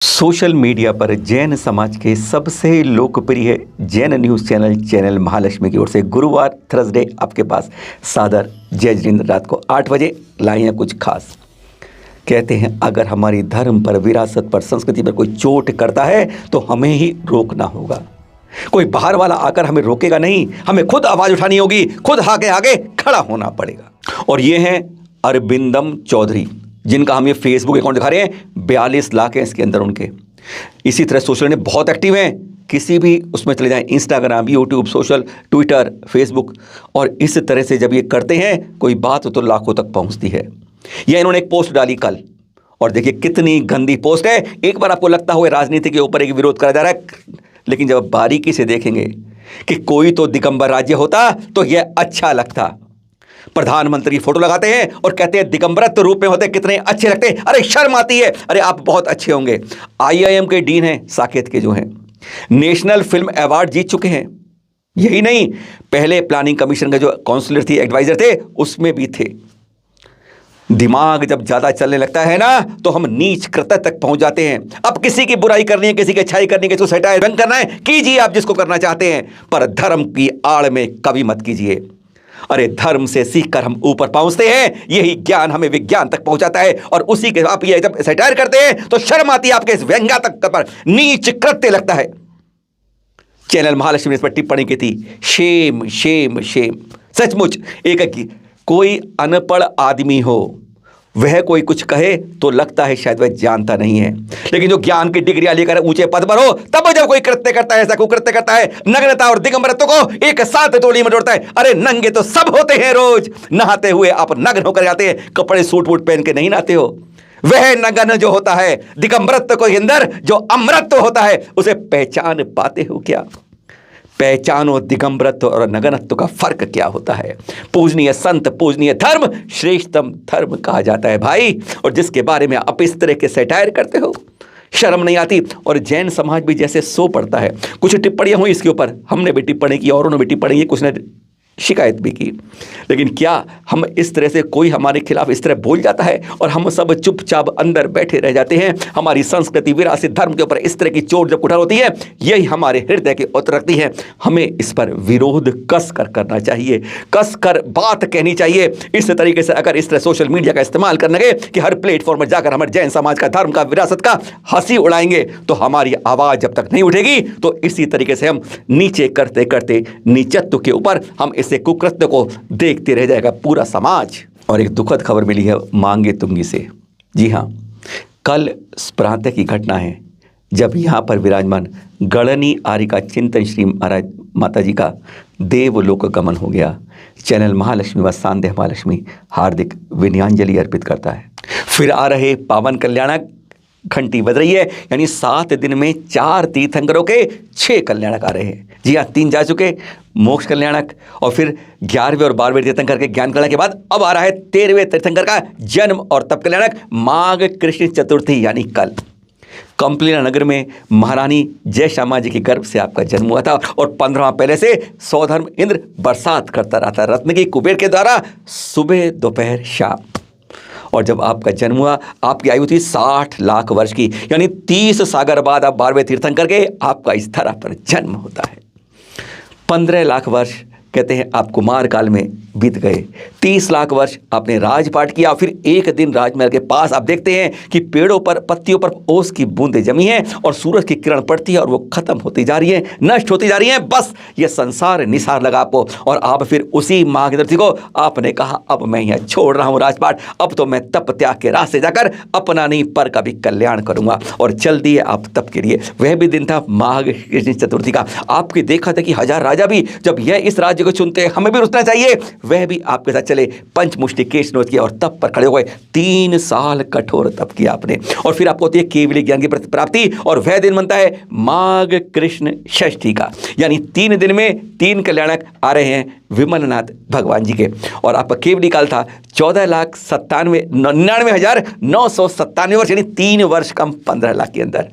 Social media पर जैन समाज के सबसे लोकप्रिय Jain news channel channel Mahalakshmi की ओर से गुरुवार थर्सडे आपके पास सादर जय जिनेंद्र रात को 8 बजे लाए हैं कुछ खास। कहते हैं अगर हमारी धर्म पर, विरासत पर, संस्कृति पर कोई चोट करता है तो हमें ही रोकना होगा। कोई बाहर वाला आकर हमें रोकेगा नहीं, हमें खुद आवाज़ उठानी होगी, खुद आगे आगे खड़ा होना पड़ेगा। और ये हैं अरविंदम चौधरी, जिनका हम ये फेसबुक अकाउंट दिखा रहे हैं। 42 लाख हैं इसके अंदर उनके। इसी तरह सोशल में बहुत एक्टिव हैं, किसी भी उसमें चले जाएं, Instagram, YouTube, social, Twitter, Facebook. और इस तरह से जब ये करते हैं कोई बात तो लाखों तक पहुंचती है। यह इन्होंने एक पोस्ट डाली कल, और देखिए कितनी गंदी पोस्ट है। एक बार आपको लगता हो राजनीति के ऊपर एक विरोध करा जा रहा है, लेकिन जब बारीकी से देखेंगे कि कोई तो दिगंबर राज्य होता तो यह अच्छा लगता। प्रधानमंत्री फोटो लगाते हैं और कहते हैं दिगंबरत्व रूप में होते कितने अच्छे लगते हैं। अरे शर्म आती है। अरे आप बहुत अच्छे होंगे। आईआईएम के डीन हैं साकेत के, जो हैं नेशनल फिल्म अवार्ड जीत चुके हैं। यही नहीं, पहले प्लानिंग कमीशन का जो काउंसलर थी, एडवाइजर थे, उसमें भी थे। दिमाग जब ज्यादा चलने लगता है ना तो हम नीच कृत्य तक पहुंच जाते हैं। अब किसी की बुराई करनी है, किसी की अच्छाई करनी है, किसी को सटायर व्यंग करना है, कीजिए आप जिसको करना चाहते हैं, पर धर्म की आड़ में कभी मत कीजिए। अरे धर्म से सीखकर हम ऊपर पहुंचते हैं, यही ज्ञान हमें विज्ञान तक पहुंचाता है। और उसी के आप ये जब सटायर करते हैं तो शर्म आती है, आपके इस व्यंग्यात्मक पर नीच कृत्य लगता है। चैनल महालक्ष्मी ने इस पर टिप्पणी की थी, शेम शेम शेम। सचमुच एक कोई अनपढ़ आदमी हो, वह कोई कुछ कहे तो लगता है शायद वह जानता नहीं है, लेकिन जो ज्ञान की डिग्रियां लेकर ऊंचे पद पर हो, तब जब कोई कृत्य करता है, ऐसा कुकृत्य करता है, नग्नता और दिगंबरत्व को एक साथ टोली में जोड़ता है। अरे नंगे तो सब होते हैं, रोज नहाते हुए आप नग्न होकर जाते हैं, कपड़े सूट वूट पहन के नहीं नहाते हो। वह नग्न जो होता है, दिगंबरत्व को अंदर जो अमरत्व होता है, उसे पहचान पाते हो क्या? पहचानो दिगंबरत्व और नग्नत्व का फर्क क्या होता है। पूजनीय संत, पूजनीय धर्म श्रेष्ठतम धर्म कहा जाता है भाई। और जिसके बारे में आप इस तरह के सटायर करते हो, शर्म नहीं आती। और जैन समाज भी जैसे सो पड़ता है। कुछ टिप्पणियां हुई इसके ऊपर, हमने भी टिप्पणी की और उन्होंने भी टिप्पणी की, कुछ ने शिकायत भी की। लेकिन क्या हम इस तरह से, कोई हमारे खिलाफ इस तरह बोल जाता है और हम सब चुपचाप अंदर बैठे रह जाते हैं? हमारी संस्कृति, विरासत, धर्म के ऊपर इस तरह की चोट जब उठा होती है, यही हमारे हृदय के उतर रखती है। हमें इस पर विरोध कस कर करना चाहिए, कस कर बात कहनी चाहिए। इस तरीके से अगर इस तरह सोशल मीडिया का इस्तेमाल करने लगे कि हर प्लेटफॉर्म पर जाकर हमारे जैन समाज का, धर्म का, विरासत का हंसी उड़ाएंगे, तो हमारी आवाज़ जब तक नहीं उठेगी तो इसी तरीके से हम नीचे करते करते नीचत्व के ऊपर हम से कुकृत्य को देखते रह जाएगा पूरा समाज। और एक दुखद खबर मिली है मांगे तुंगी से। जी हाँ, कल प्रातः की घटना है जब यहाँ पर विराजमान गणनी आर्य का चिंतन श्री महाराज माता जी का देवलोक गमन हो गया। चैनल महालक्ष्मी व सांध्य महालक्ष्मी हार्दिक विनयांजलि अर्पित करता है। फिर आ रहे पावन कल्याणक, घंटी बज रही है, यानी 7 दिन में 4 तीर्थंकरों के 6 कल्याणक आ रहे हैं। जी हाँ, 3 जा चुके, मोक्ष कल्याणक, और फिर 11वें और 12वें तीर्थंकर के ज्ञान कल्याण के बाद अब आ रहा है 13वें तीर्थंकर का जन्म और तप कल्याणक, माघ कृष्ण चतुर्थी यानी कल। कंपलीना नगर में महारानी जय श्यामा जी के गर्भ से आपका जन्म हुआ था, और 15वां पहले से सौधर्म इंद्र बरसात करता रहता रत्न की कुबेर के द्वारा सुबह दोपहर शाम। और जब आपका जन्म हुआ आपकी आयु थी 60 लाख वर्ष की, यानी 30 सागर बाद आप 12वें तीर्थंकर के आपका इस धरा पर जन्म होता है। 15 लाख वर्ष कहते हैं आप कुमार काल में बीत गए। 30 लाख वर्ष आपने राजपाट किया। फिर एक दिन राजमहल के पास आप देखते हैं कि पेड़ों पर, पत्तियों पर ओस की बूंदें जमी हैं और सूरज की किरण पड़ती है और वो खत्म होती जा रही है, नष्ट होती जा रही है। बस ये संसार निसार लगा आपको, और आप फिर उसी मार्गदर्शी को आपने कहा अब मैं यह छोड़ रहा हूँ राजपाट, अब तो मैं तप त्याग के रास्ते जाकर अपना नहीं पर का भी कल्याण करूंगा। और चल दिए आप तप के लिए। वह भी दिन था माघ कृष्ण चतुर्थी का। आपके देखा था कि 1000 राजा भी जब यह इस राज्य को चुनते हैं, हमें भी रुकना चाहिए, वह भी आपके साथ चले, पंचमुष्टि केश नोच किया और तप पर खड़े हो गए। 3 साल कठोर तप किया आपने, और फिर आपको होती है केवली ज्ञान की प्राप्ति। और वह दिन बनता है माघ कृष्ण षष्ठी का, यानी 3 दिन में 3 कल्याणक आ रहे हैं विमलनाथ भगवान जी के। और आपका केवली काल था 14,99,997 वर्ष, यानी 3 वर्ष कम 15 लाख के अंदर।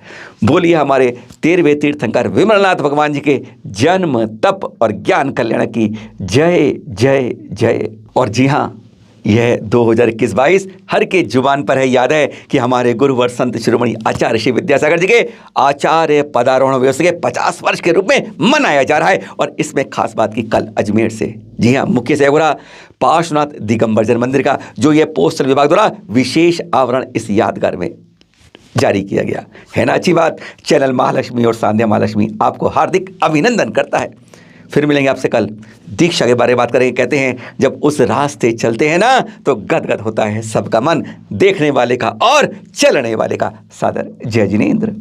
बोलिए हमारे 13वें तीर्थंकर विमलनाथ भगवान जी के जन्म, तप और ज्ञान कल्याण की जय जय जय। और जी हाँ, यह 2021-22 हर के जुबान पर है। याद है कि हमारे गुरुवर संत शिरोमणि आचार्य श्री विद्यासागर जी के आचार्य पदारोहण दिवस के 50 वर्ष के रूप में मनाया जा रहा है। और इसमें खास बात की कल अजमेर से, जी हाँ, मुख्य से हो रहा पार्श्वनाथ दिगंबर जैन मंदिर का जो यह पोस्टल विभाग द्वारा विशेष आवरण इस यादगार में जारी किया गया है ना। अच्छी बात। चैनल महालक्ष्मी और सांध्या महालक्ष्मी आपको हार्दिक अभिनंदन करता है। फिर मिलेंगे आपसे कल, दीक्षा के बारे में बात करेंगे। कहते हैं जब उस रास्ते चलते हैं ना तो गदगद होता है सबका मन, देखने वाले का और चलने वाले का। सादर जय जिनेंद्र।